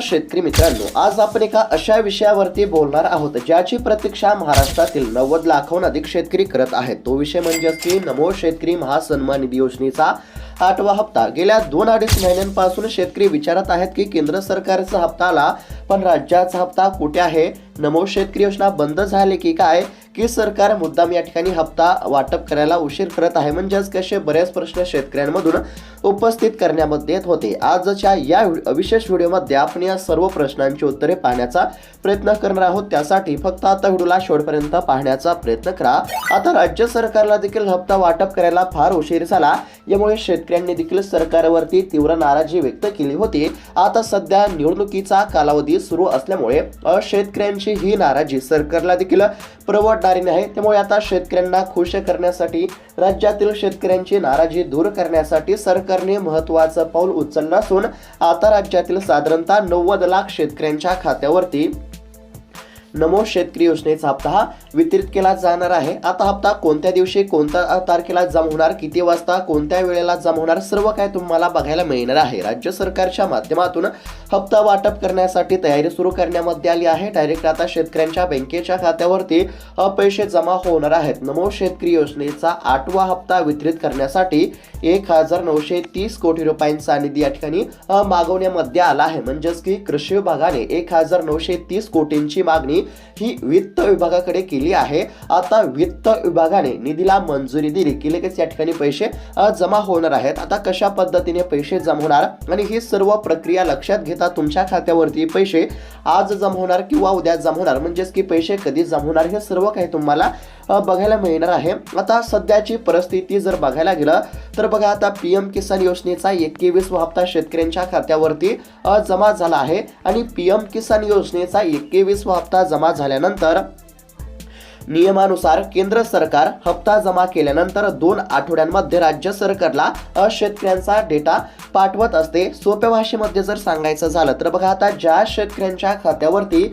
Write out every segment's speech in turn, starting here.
शेतकरी मित्रांनो, आज आपण एका अशा विषयावरती बोलणार आहोत ज्याची प्रतीक्षा महाराष्ट्रातील 90 लाखाहून अधिक शेतकरी करत आहेत। तो विषय म्हणजे की नमो शेतकरी महासन्मान निधी योजनेचा 8वा हप्ता। गेल्या 2-2.5 महिन्यांपासून शेतकरी विचारत आहेत की केंद्र सरकारचा हप्ता आला पण राज्याचा हप्ता कुठे आहे? नमो शेतकरी योजना बंद झाली की काय, की सरकार मुद्दाम या ठिकाणी हप्ता वाटप करायला उशीर करत आहे? म्हणजेच कसे बरेच प्रश्न शेतकऱ्यांमधून उपस्थित करण्यामध्ये येत होते। आजच्या या विशेष व्हिडिओमध्ये आपण या सर्व प्रश्नांची उत्तरे पाहण्याचा प्रयत्न करणार आहोत। त्यासाठी फक्त आता व्हिडिओला शेवटपर्यंत पाहण्याचा प्रयत्न करा। आता राज्य सरकारला देखील हप्ता वाटप करायला फार उशीर झाला, यामुळे शेतकऱ्यांनी देखील सरकारवरती तीव्र नाराजी व्यक्त केली होती। आता सध्या निवडणुकीचा कालावधी सुरू असल्यामुळे शेतकऱ्यांची ही नाराजी सरकारला देखील परवडणारी नाही। त्यामुळे आता शेतकऱ्यांना खुश करण्यासाठी, राज्यातील शेतकऱ्यांची नाराजी दूर करण्यासाठी सरकारने महत्त्वाचं पाऊल उचललं असून आता राज्यातील साधारणतः 90 लाख शेतकऱ्यांच्या खात्यावरती नमो शेतकरी योजनेचा हप्ता हा वितरित केला जाणार आहे। आता हप्ता कोणत्या दिवशी, कोणत्या तारखेला जमा होणार, किती वाजता, कोणत्या वेळेला जमा होणार, सर्व काही तुम्हाला बघायला मिळणार आहे। राज्य सरकारच्या माध्यमातून हप्ता वाटप करण्यासाठी तयारी सुरू करण्यामध्ये आली आहे। डायरेक्ट आता शेतकऱ्यांच्या बँकेच्या खात्यावरती पैसे जमा होणार आहेत। नमो शेतकरी योजनेचा 8वा हप्ता वितरित करण्यासाठी 1930 कोटी रुपयांचा निधी या ठिकाणी मागवण्यामध्ये आला आहे। म्हणजेच की कृषी विभागाने 1930 कोटींची मागणी ही वित्त विभागाकडे केली आहे। आता वित्त विभागाने निधीला मंजुरी दिली की लगेच या ठिकाणी पैसे जमा होणार आहेत। आता कशा पद्धतीने पैसे जमा होणार आणि ही सर्व प्रक्रिया लक्षात घेता तुमच्या खात्यावरती पैसे आज जमा होणार किंवा उद्या जमा होणार, म्हणजेच की पैसे कधी जमा होणार, हे सर्व काही तुम्हाला बघायला मिळणार आहे। आता सध्याची परिस्थिती जर बघायला गेलं तर बघा, आता पीएम किसान योजनेचा 21वा हप्ता शेतकऱ्यांच्या खात्यावरती जमा झाला आहे आणि पीएम किसान योजनेचा 21वा हप्ता जमा झाल्यानंतर नियमानुसार केंद्र सरकार हप्ता जमा केल्यानंतर 2 आठवड्यांमध्ये राज्य सरकारला शेतकऱ्यांचा डेटा पाठवत असते। सोप्या भाषेमध्ये जर सांगायचं झालं तर बघा, आता ज्या शेतकऱ्यांच्या खात्यावरती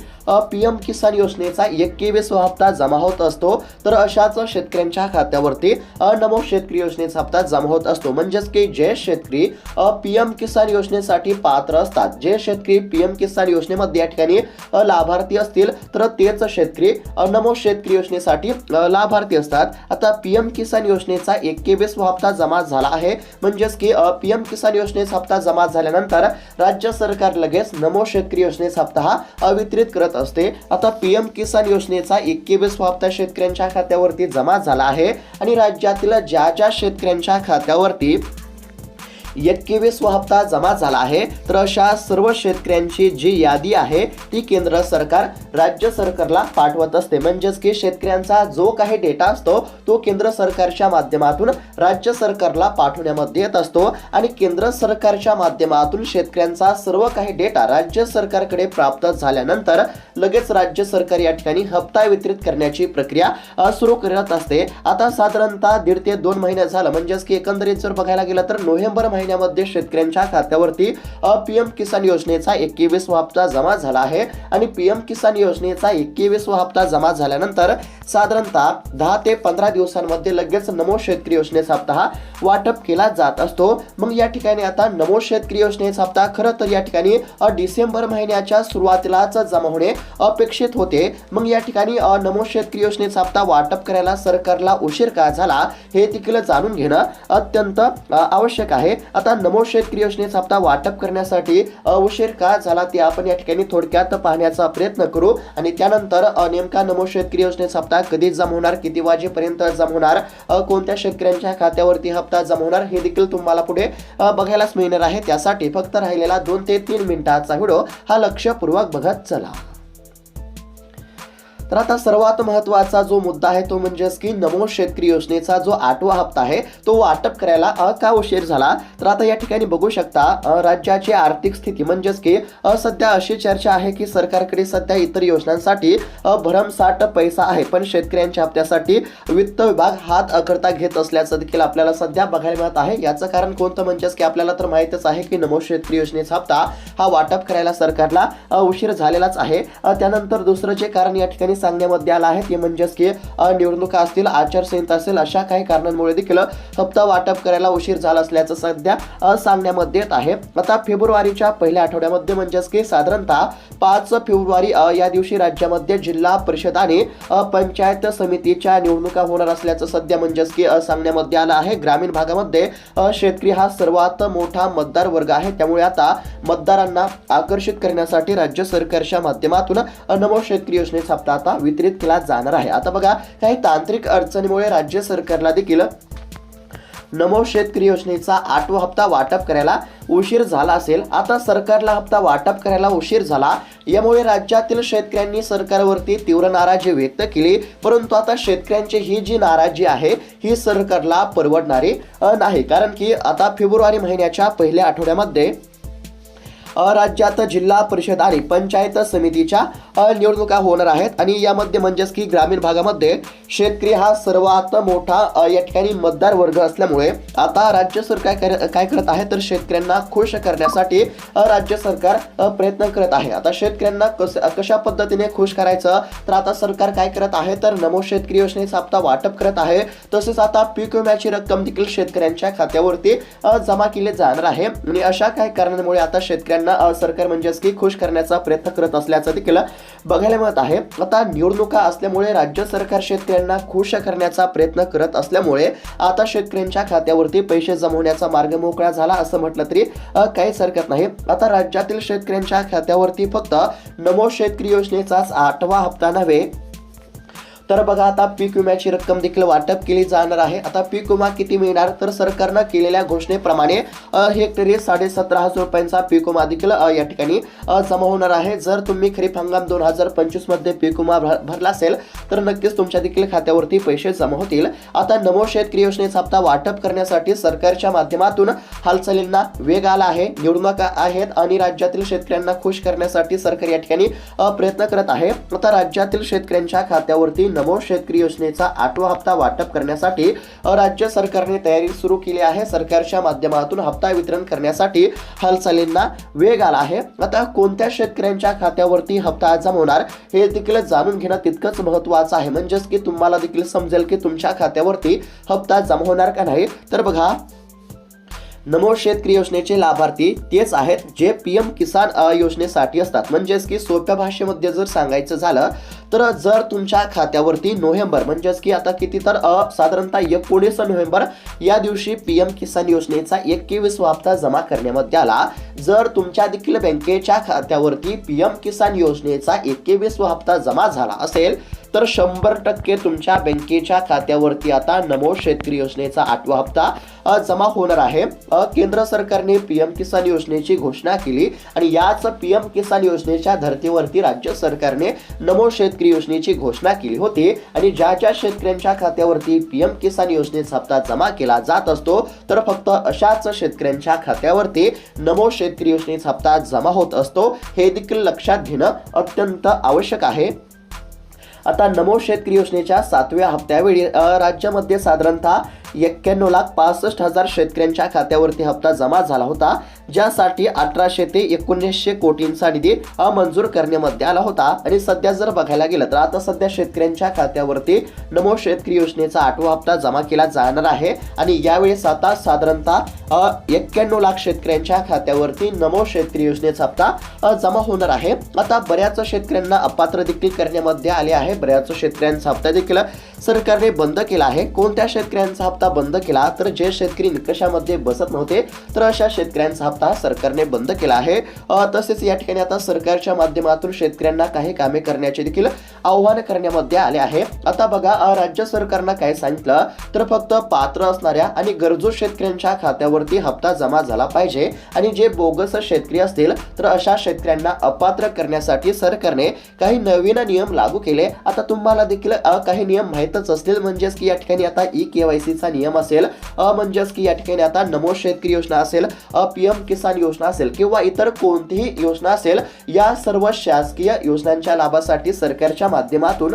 पीएम किसान योजनेचा 21वा हप्ता जमा होत असतो तर अशाच शेतकऱ्यांच्या खात्यावरती नमो शेतकरी योजनेचा हप्ता जमा होत असतो। म्हणजेच की जे शेतकरी पीएम किसान योजनेसाठी पात्र असतात, जे शेतकरी पीएम किसान योजनेमध्ये या ठिकाणी लाभार्थी असतील तर तेच शेतकरी नमो शेतकरी योजनेसाठी लाभार्थी असतात। आता पीएम किसान योजनेचा 21वा हप्ता जमा झाला आहे, म्हणजेच की पीएम किसान योजनेचा हप्ता जमा झाल्यानंतर राज्य सरकार लगेच नमो शेतकरी योजनेचा हप्ता हा वितरित करत असते। आता पीएम किसान योजनेचा 21वा हप्ता शेतकऱ्यांच्या खात्यावरती जमा झाला आहे आणि राज्यातील ज्या ज्या शेतकऱ्यांच्या खात्यावरती 21वा हप्ता जमा झाला आहे तर अशा सर्व शेतकऱ्यांची जी यादी आहे ती केंद्र सरकार राज्य सरकारला पाठवत असते। म्हणजेच की शेतकऱ्यांचा जो काही डेटा असतो तो केंद्र सरकारच्या माध्यमातून राज्य सरकारला पाठवण्यामध्ये येत असतो आणि केंद्र सरकारच्या माध्यमातून शेतकऱ्यांचा सर्व काही डेटा राज्य सरकारकडे प्राप्त झाल्यानंतर लगेच राज्य सरकार या ठिकाणी हप्ता वितरित करण्याची प्रक्रिया सुरू करत असते। आता साधारणतः 1.5 ते 2 महिने झालं, म्हणजेच की एकंदरीत जर बघायला गेलं तर नोव्हेंबर महिन्यामध्ये शेतकऱ्यांच्या खात्यावरती पीएम किसान योजनेचा 21वा हप्ता जमा झाला आहे आणि पीएम किसान योजनेचा 21वा हप्ता जमा झाल्यानंतर साधारणतः 10 ते 15 दिवसांमध्ये लगेच नमो शेतकरी योजनेचा हप्ता हा वाटप केला जात असतो। मग या ठिकाणी आता नमो शेतकरी योजनेचा हप्ता खरं तर या ठिकाणी डिसेंबर महिन्याच्या सुरुवातीलाच जमा होणे अपेक्षित होते। मग या ठिकाणी नमो शेतकरी योजनेचा हप्ता वाटप करायला सरकारला उशीर का झाला हे देखील जाणून घेणं अत्यंत आवश्यक आहे। आता नमो शेतकरी योजनेचा हप्ता वाटप करण्यासाठी उशीर का झाला ते आपण या ठिकाणी थोडक्यात पाहण्याचा प्रयत्न करू आणि त्यानंतर नेमका नमो शेतकरी योजनेचा हप्ता कधी जमा होणार, किती वाजेपर्यंत जमा होणार, कोणत्या शेतकऱ्यांच्या खात्यावरती हप्ता जमा होणार हे देखील तुम्हाला पुढे बघायलाच मिळणार आहे। त्यासाठी फक्त राहिलेला 2 ते 3 मिनिटाचा व्हिडिओ हा लक्षपूर्वक बघत चला। तर आता सर्वात महत्त्वाचा जो मुद्दा आहे तो म्हणजेच की नमो शेतकरी योजनेचा जो 8वा हप्ता आहे तो वाटप करायला का उशीर झाला। तर आता या ठिकाणी बघू शकता राज्याची आर्थिक स्थिती, म्हणजेच की सध्या अशी चर्चा आहे की सरकारकडे सध्या इतर योजनांसाठी भरमसाठ पैसा आहे, पण शेतकऱ्यांच्या हप्त्यासाठी वित्त विभाग हात अखरता घेत असल्याचं देखील आपल्याला सध्या बघायला मिळत आहे। याचं कारण कोणतं, म्हणजेच की आपल्याला तर माहितच आहे की नमो शेतकरी योजनेचा हप्ता हा वाटप करायला सरकारला उशीर झालेलाच आहे। त्यानंतर दुसरं जे कारण या ठिकाणी सांगण्यामध्ये आलं आहे ते म्हणजेच की निवडणुका असतील, आचारसंहिता असेल, अशा काही कारणांमुळे देखील हप्ता वाटप करायला उशीर झाला असल्याचं सध्या सांगण्यामध्ये येत आहे. आता फेब्रुवारीच्या पहिल्या आठवड्यामध्ये म्हणजेच की साधारणतः 5 फेब्रुवारी या दिवशी राज्यामध्ये जिल्हा परिषद आणि पंचायत समितीच्या निवडणुका होणार असल्याचं सध्या म्हणजेच की सांगण्यामध्ये आलं आहे. ग्रामीण भागामध्ये शेतकरी हा सर्वात मोठा मतदार वर्ग आहे, त्यामुळे आता मतदारांना आकर्षित करण्यासाठी राज्य सरकारच्या माध्यमातून नमो शेतकरी योजनेचा हप्ता आता वितरित केला जाणार आहे. आता बघा, काही तांत्रिक अडचणीमुळे राज्य सरकारला देखील नमो शेतकरी योजनेचा 8वा हप्ता वाटप करायला उशीर झाला असेल. आता सरकारला हप्ता वाटप करायला उशीर झाला, यामुळे राज्यातील शेतकऱ्यांनी सरकारवरती तीव्र नाराजी व्यक्त केली. परंतु आता शेतकऱ्यांची ही जी नाराजी आहे ही सरकारला परवडणारी नाही, कारण की आता फेब्रुवारी महिन्याच्या पहिल्या आठवड्यामध्ये राज्यात जिल्हा परिषद आणि पंचायत समितीच्या निवडणुका होणार आहेत आणि यामध्ये म्हणजेच की ग्रामीण भागामध्ये शेतकरी हा सर्वात मोठा या ठिकाणी मतदार वर्ग असल्यामुळे आता राज्य सरकार काय करत आहे तर शेतकऱ्यांना खुश करण्यासाठी राज्य सरकार प्रयत्न करत आहे. आता शेतकऱ्यांना कशा पद्धतीने खुश करायचं, तर आता सरकार काय करत आहे तर नमो शेतकरी योजनेचा हप्ता वाटप करत आहे. तसेच आता पीक विम्याची रक्कम देखील शेतकऱ्यांच्या खात्यावरती जमा केली जाणार आहे आणि अशा काही कारणांमुळे आता शेतकऱ्यांना सरकार म्हणजेच की खुश करण्याचा प्रयत्न करत असल्याचं देखील बघायला मिळत आहे. आता निवडणुका असल्यामुळे राज्य सरकार शेतकऱ्यांना खुश करण्याचा प्रयत्न करत असल्यामुळे आता शेतकऱ्यांच्या खात्यावरती पैसे जमवण्याचा मार्ग मोकळा झाला असं म्हटलं तरी काहीच हरकत नाही. आता राज्यातील शेतकऱ्यांच्या खात्यावरती फक्त नमो शेतकरी योजनेचाच 8वा हप्ता नव्हे तर बघा, आता पीक विम्याची रक्कम देखील वाटप केली जाणार आहे. आता पीक विमा किती मिळणार, तर सरकारनं केलेल्या घोषणेप्रमाणे हेक्टरी 17,500 रुपयांचा पीक विमा देखील या ठिकाणी जमा होणार आहे. जर तुम्ही खरीप हंगाम 2025 मध्ये पीक विमा भरला असेल तर नक्कीच तुमच्या देखील खात्यावरती पैसे जमा होतील. आता नमो शेतकरी योजनेचा हप्ता वाटप करण्यासाठी सरकारच्या माध्यमातून हालचालींना वेग आला आहे. निवडणुका आहेत आणि राज्यातील शेतकऱ्यांना खुश करण्यासाठी सरकार या ठिकाणी प्रयत्न करत आहे. आता राज्यातील शेतकऱ्यांच्या खात्यावरती नमो शेतकरी योजनेचा 8वा हप्ता वाटप करण्यासाठी राज्य सरकारने तयारी सुरू केली आहे. सरकारच्या माध्यमातून हप्ता वितरण करण्यासाठी हालचालींना वेग आला आहे. आता कोणत्या शेतकऱ्यांच्या खात्यावरती हप्ता जमा होणार हे देखील जाणून घेणं तितकंच महत्त्वाचं आहे, म्हणजेच की तुम्हाला देखील समजेल की तुमच्या खात्यावरती हप्ता जमा होणार का नाही. तर बघा, नमो शेतकरी योजनेचे लाभार्थी तेच आहेत जे PM किसान योजनेसाठी असतात. म्हणजेच की सोप्या भाषेमध्ये जर सांगायचं झालं तर जर तुमच्या खात्यावरती नोव्हेंबर म्हणजेच की आता किती तर साधारणतः 19 नोव्हेंबर या दिवशी PM किसान योजनेचा 21वा हप्ता जमा करण्यामध्ये आला. जर तुमच्या देखील बँकेच्या खात्यावरती PM किसान योजनेचा 21वा हप्ता जमा झाला असेल तर 100% तुमच्या बँकेच्या खात्यावरती आता नमो शेतकरी योजनेचा 8वा हप्ता जमा होणार आहे. केंद्र सरकारने PM किसान योजनेची घोषणा केली आणि याच PM किसान योजनेच्या धर्तीवरती राज्य सरकारने नमो शेतकरी योजनेची घोषणा केली होती आणि ज्या शेतकऱ्यांच्या खात्यावरती PM किसान योजनेचा हप्ता जमा केला जात असतो तर फक्त अशाच शेतकऱ्यांच्या खात्यावरती नमो शेतकरी योजनेचा हप्ता जमा होत असतो. हे देखील लक्षात घेणं अत्यंत आवश्यक आहे. आता नमो शेतकरी योजनेच्या 7व्या हप्त्यावेळी राज्यामध्ये साधारणतः 91,65,000 शेतकऱ्यांच्या खात्यावरती हप्ता जमा झाला होता, ज्यासाठी 1800 ते 1900 कोटींचा निधी मंजूर करण्यामध्ये आला होता. आणि सध्या जर बघायला गेलं तर आता सध्या शेतकऱ्यांच्या खात्यावरती नमो शेतकरी योजनेचा 8वा हप्ता जमा केला जाणार आहे आणि यावेळेस आता साधारणतः 91 लाख शेतकऱ्यांच्या खात्यावरती नमो शेतकरी योजनेचा हप्ता जमा होणार आहे. आता बऱ्याच शेतकऱ्यांना अपात्र देखील करण्यामध्ये आले आहे. बऱ्याच शेतकऱ्यांचा हप्ता देखील सरकारने बंद केला आहे. कोणत्या शेतकऱ्यांचा हप्ता बंद केला, तर जे शेतकरी निकषामध्ये बसत नव्हते तर अशा शेतकऱ्यांचा हप्ता सरकारने बंद केला आहे. तसेच या ठिकाणी आता सरकारच्या माध्यमातून शेतकऱ्यांना काही कामे करण्याचे देखील आव्हान करण्यामध्ये आले आहे. आता बघा, राज्य सरकारनं काय सांगितलं तर फक्त पात्र असणाऱ्या आणि गरजू शेतकऱ्यांच्या खात्यावरती हप्ता जमा झाला पाहिजे आणि जे बोगस शेतकरी असतील तर अशा शेतकऱ्यांना अपात्र करण्यासाठी सरकारने काही नवीन नियम लागू केले. आता तुम्हाला देखील काही नियम माहीतच असतील, म्हणजेच की या ठिकाणी आता KYC चा नियम असेल, म्हणजेच की या ठिकाणी आता नमो शेतकरी योजना असेल, PM किसान योजना असेल किंवा इतर कोणतीही योजना असेल, या सर्व शासकीय योजनांच्या लाभासाठी सरकारच्या माध्यमातून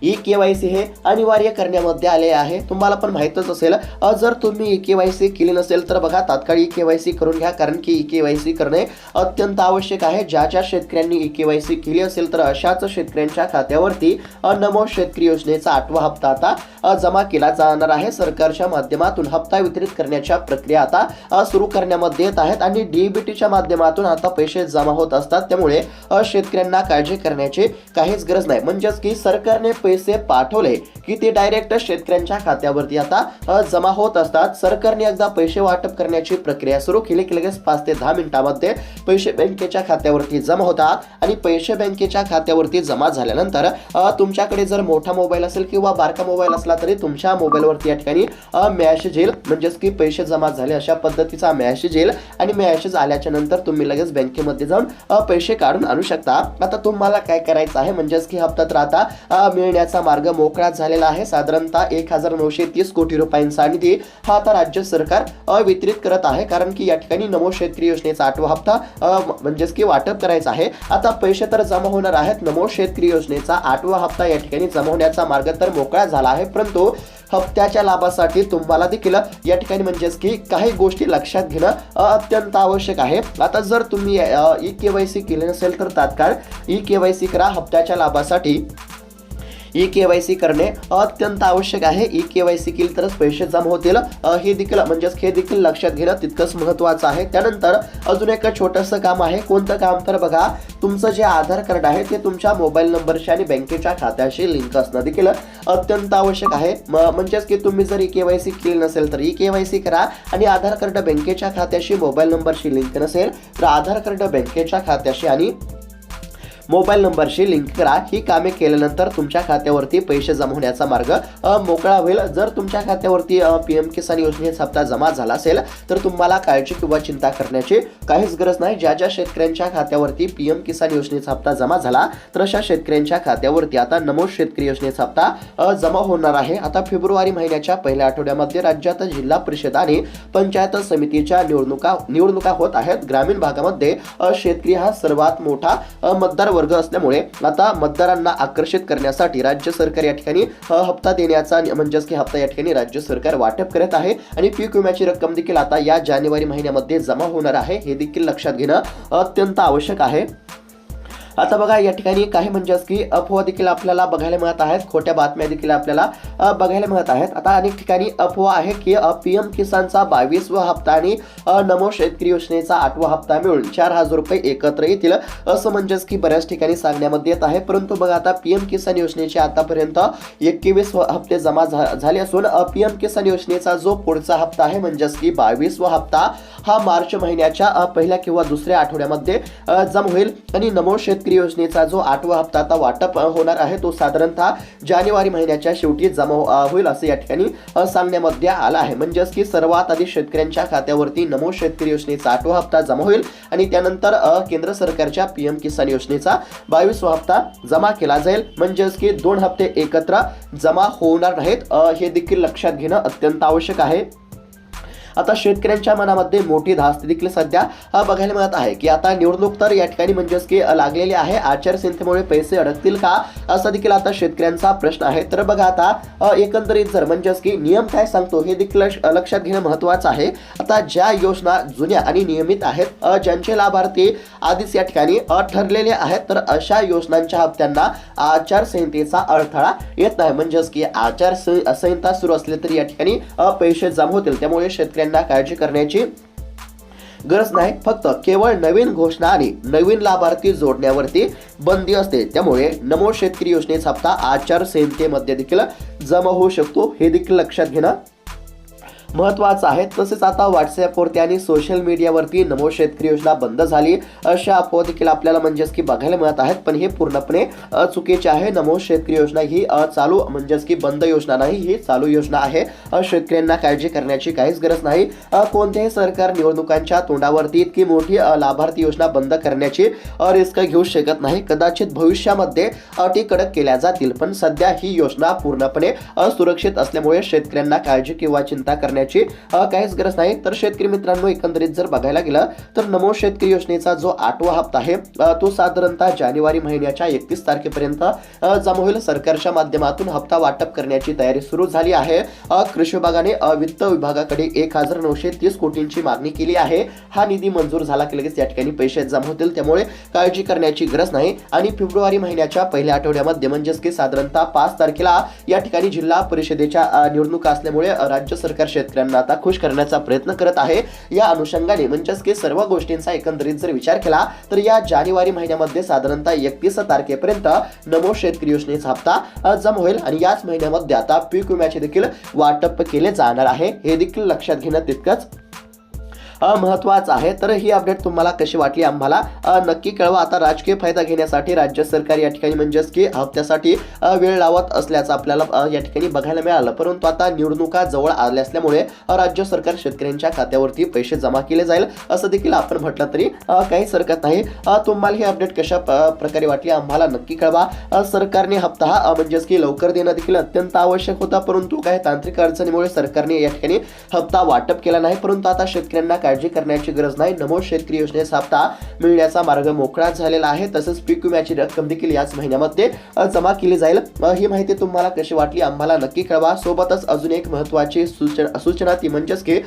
ई-केवायसी हे अनिवार्य करण्यामध्ये आले आहे. तुम्हाला पण माहीतच असेल, जर तुम्ही ई-केवायसी केली नसेल तर बघा तात्काळ ई-केवायसी करून घ्या, कारण की ई-केवायसी करणे अत्यंत आवश्यक आहे. ज्या शेतकऱ्यांनी ई-केवायसी केली असेल तर अशाच शेतकऱ्यांच्या खात्यावरती नमो शेतकरी योजनेचा 8वा हप्ता आता जमा केला जाणार आहे. सरकारच्या माध्यमातून हप्ता वितरित करण्याच्या प्रक्रिया आता सुरू करण्यामध्ये येत आहेत आणि डीबीटीच्या माध्यमातून आता पैसे जमा होत असतात. त्यामुळे शेतकऱ्यांना काळजी करण्याची काहीच गरज नाही. म्हणजेच की सरकारने पैसे पाठवले की ते डायरेक्ट शेतकऱ्यांच्या खात्यावरती आता जमा होत असतात. सरकारने एकदा पैसे वाटप करण्याची प्रक्रिया सुरू केली की लगेच 5 ते 10 मिनिटांमध्ये पैसे बँकेच्या खात्यावरती जमा होतात आणि पैसे बँकेच्या खात्यावरती जमा झाल्यानंतर तुमच्याकडे जर मोठा मोबाईल असेल किंवा बारका मोबाईल असला तरी तुमच्या मोबाईलवरती या ठिकाणी मेसेज येईल, म्हणजेच की पैसे जमा झाले अशा पद्धतीचा मेसेज येईल आणि मेसेज आल्याच्या नंतर तुम्ही लगेच बँकेमध्ये जाऊन पैसे काढून आणू शकता. आता तुम्हाला काय करायचं आहे, म्हणजेच की हप्ता तर आता मिळण्याचा मार्ग मोकळा झालेला आहे. साधारणतः 1930 कोटी रुपयांचा निधी हा आता राज्य सरकार वितरित करत आहे, कारण की या ठिकाणी नमो शेतकरी योजनेचा 8वा हप्ता म्हणजेच की वाटप करायचा आहे. आता पैसे तर जमा होणार आहेत. नमो शेतकरी योजनेचा 8वा हप्ता या ठिकाणी जमा होण्याचा मार्ग तर मोकळा झाला आहे, परंतु हप्त्याच्या लाभासाठी तुम्हाला देखील या ठिकाणी म्हणजेच की काही गोष्टी लक्षात घेणं अत्यंत आवश्यक आहे. आता जर तुम्ही ई-केवायसी केले नसेल तर तात्काळ ई-केवायसी करा. हप्त्याच्या लाभासाठी ई-केवायसी करणे अत्यंत आवश्यक आहे. ई-केवायसी केली तरच पैसे जमा होतील, हे देखील लक्षात घेणं तितकंच महत्त्वाचं आहे. त्यानंतर अजून एक छोटंसं काम आहे. कोणतं काम तर बघा, तुमचं जे आधार कार्ड आहे ते तुमच्या मोबाईल नंबरशी आणि बँकेच्या खात्याशी लिंक असणं देखील अत्यंत आवश्यक आहे. म्हणजेच की तुम्ही जर ई-केवायसी केली नसेल तर ई-केवायसी करा आणि आधार कार्ड बँकेच्या खात्याशी मोबाईल नंबरशी लिंक नसेल तर आधार कार्ड बँकेच्या खात्याशी आणि मोबाईल नंबरशी लिंक करा. ही कामे केल्यानंतर तुमच्या खात्यावरती पैसे जमा होण्याचा मार्ग मोकळा होईल. जर तुमच्या खात्यावरती PM किसान योजनेचा हप्ता जमा झाला असेल तर तुम्हाला काळजी किंवा चिंता करण्याची काहीच गरज नाही. ज्या शेतकऱ्यांच्या खात्यावरती PM किसान योजनेचा हप्ता जमा झाला तर अशा शेतकऱ्यांच्या खात्यावरती आता नमो शेतकरी योजनेचा हप्ता जमा होणार आहे. आता फेब्रुवारी महिन्याच्या पहिल्या आठवड्यामध्ये राज्यात जिल्हा परिषद आणि पंचायत समितीच्या निवडणुका होत आहेत. ग्रामीण भागामध्ये शेतकरी हा सर्वात मोठा मतदार वर्ग असल्यामुळे आता मतदारांना आकर्षित करण्यासाठी राज्य सरकार या ठिकाणी हप्ता देण्याचा म्हणजेच की हप्ता या ठिकाणी राज्य सरकार वाटप करत आहे आणि पीक विम्याची रक्कम देखील आता या जानेवारी महिन्यामध्ये जमा होणार आहे. हे देखील लक्षात घेणं अत्यंत आवश्यक आहे. आता बघा या ठिकाणी काही म्हणजेच की अफवा देखील आपल्याला बघायला मिळत आहेत, खोट्या बातम्या देखील आपल्याला बघायला मिळत आहेत. आता अनेक ठिकाणी अफवा आहे की PM किसानचा 22वा हप्ता आणि नमो शेतकरी योजनेचा 8वा हप्ता मिळून 4000 रुपये एकत्र येतील असं म्हणजेच की बऱ्याच ठिकाणी सांगण्यामध्ये येत आहे. परंतु बघा आता PM किसान योजनेचे आतापर्यंत 21 हप्ते जमा झाले असून PM किसान योजनेचा जो पुढचा हप्ता आहे म्हणजेच की 22वा हप्ता हा मार्च महिन्याच्या पहिल्या किंवा दुसऱ्या आठवड्यामध्ये जमा होईल आणि नमो शेतकरी योजनेचा जो 8वा हप्ता आता वाटप होणार आहे तो साधारणतः जानेवारी महिन्याच्या शेवटी जमा होईल असं या ठिकाणी सांगण्यामध्ये आलं आहे. म्हणजेच की सर्वात आधी शेतकऱ्यांच्या खात्यावरती नमो शेतकरी योजनेचा 8वा हप्ता जमा होईल आणि त्यानंतर केंद्र सरकारच्या PM किसान योजनेचा 22वा हप्ता जमा केला जाईल. म्हणजेच की 2 हप्ते एकत्र जमा होणार नाहीत, हे देखील लक्षात घेणं अत्यंत आवश्यक आहे. आता शेतकऱ्यांच्या मनामध्ये मोठी धास्ती देखील सध्या बघायला मिळत आहे की आता निवडणूक तर या ठिकाणी म्हणजेच की लागलेली आहे, आचारसंहितेमुळे पैसे अडकतील का असा देखील आता शेतकऱ्यांचा प्रश्न आहे. तर बघा आता एकंदरीत जर म्हणजेच की नियम काय सांगतो हे देखील लक्षात घेणं महत्त्वाचं आहे. आता ज्या योजना जुन्या आणि नियमित आहेत, ज्यांचे लाभार्थी आधीच या ठिकाणी ठरलेले आहेत, तर अशा योजनांच्या हप्त्यांना आचारसंहितेचा अडथळा येत नाही. म्हणजेच की आचारसंहिता सुरू असली तरी या ठिकाणी पैसे जमा होतील. त्यामुळे शेतकऱ्यांना काळजी करण्याची गरज नाही. फक्त केवळ नवीन घोषणा आणि नवीन लाभार्थी जोडण्यावरती बंदी असते. त्यामुळे नमो शेतकरी योजनेचा हप्ता आचारसंहितेमध्ये देखील जमा होऊ शकतो, हे देखील लक्षात घेणं महत्त्वाचं आहे. तसेच आता व्हॉट्सअपवरती आणि सोशल मीडियावरती नमो शेतकरी योजना बंद झाली अशा अफवा देखील आपल्याला म्हणजेच की बघायला मिळत आहेत, पण हे पूर्णपणे चुकीचे आहे. नमो शेतकरी योजना ही चालू म्हणजेच की बंद योजना नाही, ही चालू योजना आहे. शेतकऱ्यांना काळजी करण्याची काहीच गरज नाही. कोणत्याही सरकार निवडणुकांच्या तोंडावरती इतकी मोठी लाभार्थी योजना बंद करण्याची रिस्क घेऊ शकत नाही. कदाचित भविष्यामध्ये अटी कडक केल्या जातील, पण सध्या ही योजना पूर्णपणे असुरक्षित असल्यामुळे शेतकऱ्यांना काळजी किंवा चिंता करण्याची करण्याची काहीच गरज नाही। तर शेतकरी मित्रांनो, एकंदरीत जर बघायला गेलं तर नमो शेतकरी योजनेचा जो 8वा हप्ता आहे तो साधारणतः जानेवारी महिन्याच्या 31 तारखेपर्यंत जमा होईल। सरकारच्या माध्यमातून हप्ता वाटप करण्याची तयारी सुरू झाली आहे। कृषी विभागाने वित्त विभागाकडे 1930 कोटींची मागणी केली आहे। हा निधी मंजूर झाला की लगेच या ठिकाणी पैसे जमा होतील, त्यामुळे काळजी करण्याची गरज नाही। आणि फेब्रुवारी महिन्याच्या पहिल्या आठवड्यामध्ये म्हणजेच की साधारणतः 5 तारखेला या ठिकाणी जिल्हा परिषदेच्या निवडणुका असल्यामुळे राज्य सरकार शेतकऱ्यांना आता खुश करण्याचा प्रयत्न करत आहे। या अनुषंगाने म्हणजेच की सर्व गोष्टींचा एकंदरीत जर विचार केला तर या जानेवारी महिन्यामध्ये साधारणतः 31 तारखेपर्यंत नमो शेतकरी योजनेचा हप्ता जमा होईल आणि याच महिन्यामध्ये आता पीक विम्याचे देखील वाटप केले जाणार आहे। हे देखील लक्षात घेणं तितकंच महत्वाचं आहे। तर ही अपडेट तुम्हाला कशी वाटली आम्हाला नक्की कळवा। आता राजकीय फायदा घेण्यासाठी राज्य सरकार या ठिकाणी म्हणजेच की हप्त्यासाठी वेळ लावत असल्याचं आपल्याला या ठिकाणी बघायला मिळालं, परंतु आता निवडणुका जवळ आल्या असल्यामुळे राज्य सरकार शेतकऱ्यांच्या खात्यावरती पैसे जमा केले जाईल असं देखील आपण म्हटलं तरी काहीच हरकत नाही। तुम्हाला ही अपडेट कशा प्रकारे वाटली आम्हाला नक्की कळवा। सरकारने हप्ता हा म्हणजेच की लवकर देणं देखील अत्यंत आवश्यक होता, परंतु काही तांत्रिक अडचणीमुळे सरकारने या ठिकाणी हप्ता वाटप केला नाही। परंतु आता शेतकऱ्यांना काळजी करण्याची गरज नाही। नमो शेतकरी योजनेचा हप्ता मिळण्याचा मार्ग मोकळा झालेला आहे। तसेच पीक विम्याची रक्कम देखील याच महिन्यामध्ये जमा केली जाईल। ही माहिती तुम्हाला कशी वाटली आम्हाला नक्की कळवा। सोबतच अजून एक महत्त्वाची सूचना ती म्हणजेच की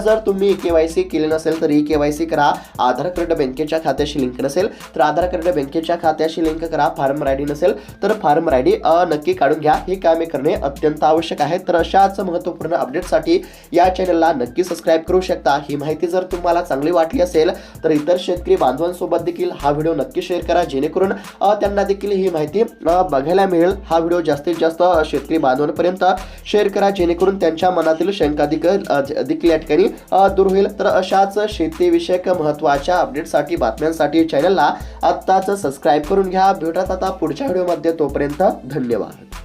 जर तुम्ही KYC केले नसेल तर KYC करा। आधार कार्ड बँकेच्या खात्याशी लिंक नसेल तर आधार कार्ड बँकेच्या खात्याशी लिंक करा। फार्मर ID नसेल तर फार्मर ID नक्की काढून घ्या। ही कामे करणे अत्यंत आवश्यक आहे। तर अशाच महत्त्वपूर्ण अपडेटसाठी या चॅनलला नक्की सबस्क्राईब करू शकता। ही माहिती जर तुम्हाला चांगली वाटली असेल तर इतर शेतकरी बांधवांसोबत देखील हा व्हिडिओ नक्की शेअर करा, जेणेकरून त्यांना देखील ही माहिती बघायला मिळेल। हा व्हिडिओ जास्तीत जास्त शेतकरी बांधवांपर्यंत शेअर करा, जेणेकरून त्यांच्या मनातील शंका देखील या ठिकाणी दूर होईल। तर अशाच शेतीविषयक महत्त्वाच्या अपडेटसाठी बातम्यांसाठी चॅनलला आत्ताच सबस्क्राईब करून घ्या। भेटूयात आता पुढच्या व्हिडिओमध्ये, तोपर्यंत धन्यवाद।